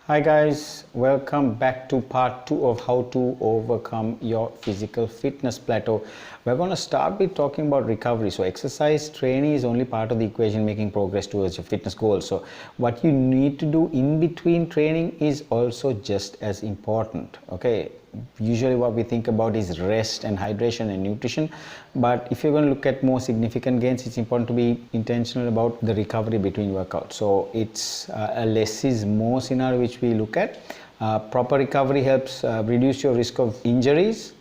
Hi guys, welcome back to part 2 of how to overcome your physical fitness plateau. We're going to start with talking about recovery. So exercise training is only part of the equation making progress towards your fitness goals. So what you need to do in between training is also just as important. Okay, usually what we think about is rest and hydration and nutrition, but if you're going to look at more significant gains, it's important to be intentional about the recovery between workouts. So it's a less is more scenario which we look at. Proper recovery helps reduce your risk of injuries,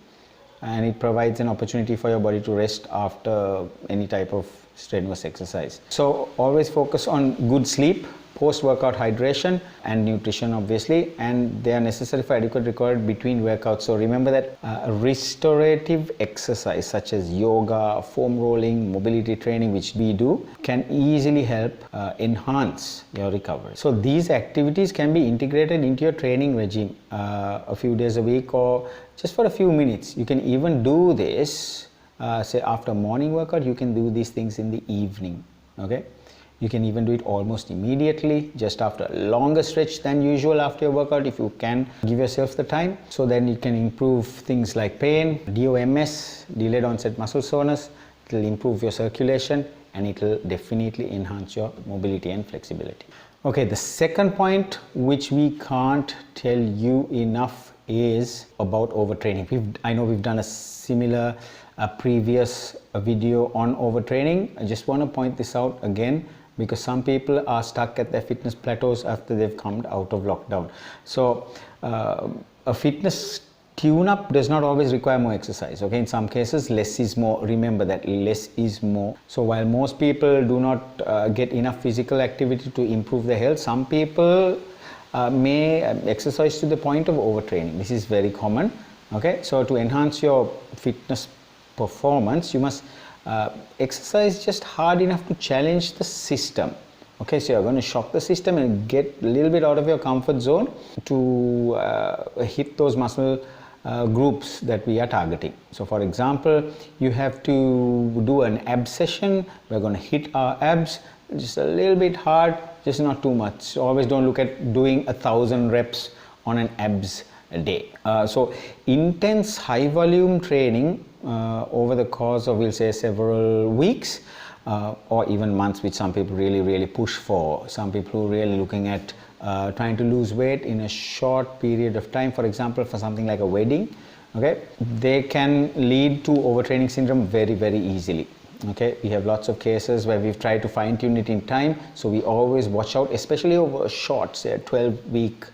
and it provides an opportunity for your body to rest after any type of strenuous exercise. So always focus on good sleep, post-workout hydration and nutrition obviously, and they are necessary for adequate recovery between workouts. So remember that restorative exercise such as yoga, foam rolling, mobility training, which we do, can easily help enhance your recovery. So these activities can be integrated into your training regime a few days a week or just for a few minutes. You can even do this say after morning workout. You can do these things in the evening. Okay, you can even do it almost immediately, just after a longer stretch than usual after your workout, if you can give yourself the time. So then you can improve things like pain, DOMS, delayed onset muscle soreness. It will improve your circulation and it will definitely enhance your mobility and flexibility. Okay, the second point which we can't tell you enough is about overtraining. I know we've done a similar previous video on overtraining. I just want to point this out again, because some people are stuck at their fitness plateaus after they've come out of lockdown. So a fitness tune-up does not always require more exercise. Okay, in some cases less is more. Remember that less is more. So while most people do not get enough physical activity to improve their health, some people may exercise to the point of overtraining. This is very common. Okay, so to enhance your fitness performance, you must exercise just hard enough to challenge the system. Okay, so you're going to shock the system and get a little bit out of your comfort zone to hit those muscle groups that we are targeting. So for example, you have to do an ab session. We're going to hit our abs just a little bit hard, just not too much. So always don't look at doing 1,000 reps on an abs a day. So intense high volume training over the course of, we'll say, several weeks or even months, which some people really push for. Some people who are really looking at trying to lose weight in a short period of time, for example for something like a wedding, okay, they can lead to overtraining syndrome very easily. Okay, we have lots of cases where we've tried to fine-tune it in time, so we always watch out, especially over a short, say a 12-week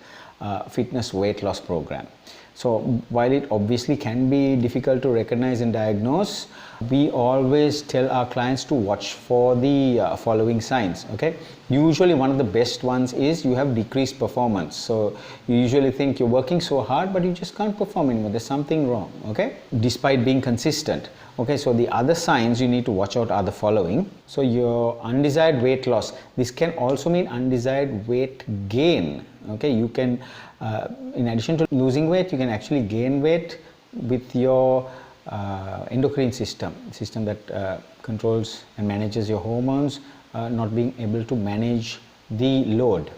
fitness weight loss program. So while it obviously can be difficult to recognize and diagnose, we always tell our clients to watch for the following signs. Okay, usually one of the best ones is you have decreased performance. So you usually think you're working so hard but you just can't perform anymore. There's something wrong, okay, despite being consistent. Okay, so the other signs you need to watch out are the following. So your undesired weight loss. This can also mean undesired weight gain. Okay, you can in addition to losing weight, you can actually gain weight with your endocrine system that controls and manages your hormones not being able to manage the load.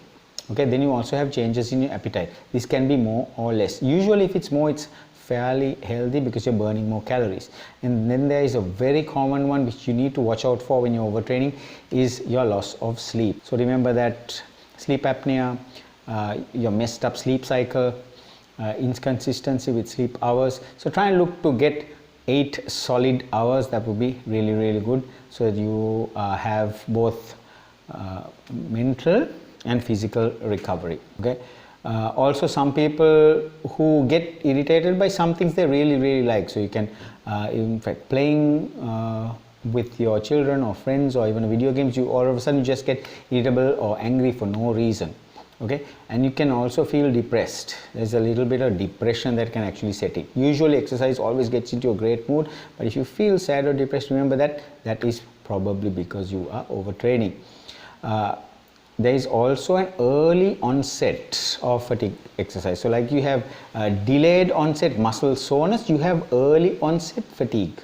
Okay, then you also have changes in your appetite. This can be more or less. Usually if it's more, it's fairly healthy because you're burning more calories. And then there is a very common one which you need to watch out for when you're overtraining, is your loss of sleep. So remember that sleep apnea, your messed up sleep cycle, inconsistency with sleep hours. So try and look to get 8 solid hours. That would be really good, so that you have both mental and physical recovery. Okay. Also some people who get irritated by some things they really like, so you can in fact playing with your children or friends or even video games, you all of a sudden you just get irritable or angry for no reason. Okay, and you can also feel depressed. There's a little bit of depression that can actually set in. Usually exercise always gets into a great mood, but if you feel sad or depressed, remember that is probably because you are overtraining. There is also an early onset of fatigue exercise. So like you have delayed onset muscle soreness, you have early onset fatigue.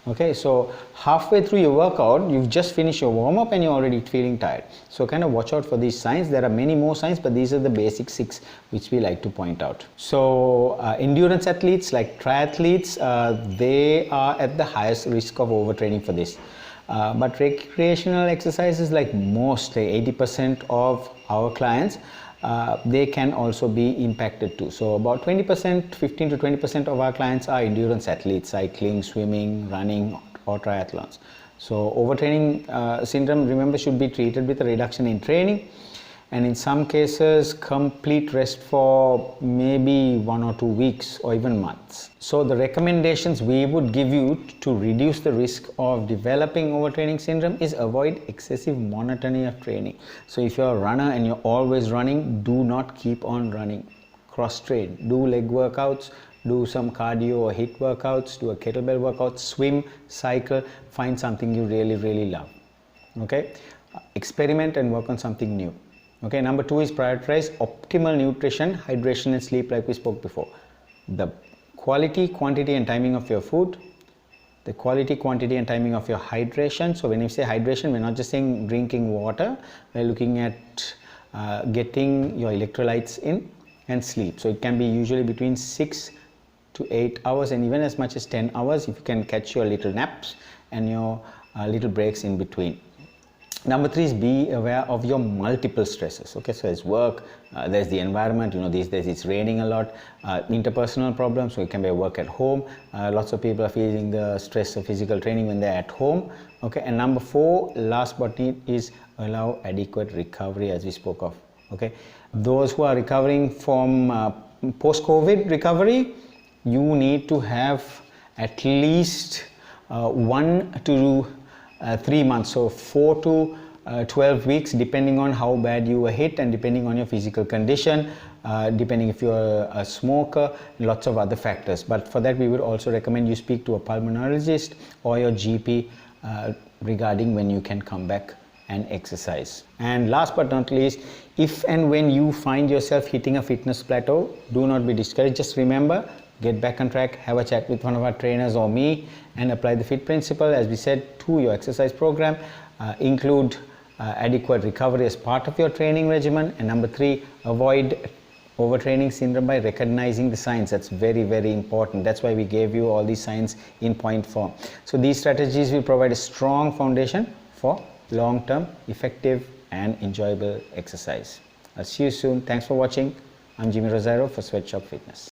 Okay, so halfway through your workout, you've just finished your warm-up and you're already feeling tired. So kind of watch out for these signs. There are many more signs, but these are the basic 6 which we like to point out. So endurance athletes like triathletes, they are at the highest risk of overtraining for this. But recreational exercises, like most, like 80% of our clients, they can also be impacted too. So about 20%, 15 to 20% of our clients are endurance athletes, cycling, swimming, running, or triathlons. So overtraining syndrome, remember, should be treated with a reduction in training, and in some cases complete rest for maybe 1 or 2 weeks or even months. So the recommendations we would give you to reduce the risk of developing overtraining syndrome is avoid excessive monotony of training. So if you're a runner and you're always running, do not keep on running. Cross train, do leg workouts, do some cardio or HIIT workouts, do a kettlebell workout, swim, cycle, find something you really love. Okay, experiment and work on something new. Okay, number 2 is prioritize optimal nutrition, hydration and sleep, like we spoke before. The quality, quantity and timing of your food, the quality, quantity and timing of your hydration. So when you say hydration, we're not just saying drinking water, we're looking at getting your electrolytes in, and sleep. So it can be usually between 6 to 8 hours and even as much as 10 hours if you can catch your little naps and your little breaks in between. Number 3 is be aware of your multiple stresses. Okay, so there's work, there's the environment, you know, these days it's raining a lot, interpersonal problems, so it can be work at home. Lots of people are feeling the stress of physical training when they're at home. Okay, and number 4, last but not is allow adequate recovery, as we spoke of. Okay, those who are recovering from post-COVID recovery, you need to have at least 1 to 3 months, so 4 to 12 weeks, depending on how bad you were hit and depending on your physical condition, depending if you're a smoker, lots of other factors. But for that, we would also recommend you speak to a pulmonologist or your GP regarding when you can come back and exercise. And last but not least, if and when you find yourself hitting a fitness plateau, do not be discouraged. Just remember, get back on track, have a chat with one of our trainers or me, and apply the FIT principle, as we said, to your exercise program. Include adequate recovery as part of your training regimen. And number 3, avoid overtraining syndrome by recognizing the signs. That's very important. That's why we gave you all these signs in point form. So these strategies will provide a strong foundation for long-term, effective and enjoyable exercise. I'll see you soon. Thanks for watching. I'm Jimmy Rosario for Sweatshop Fitness.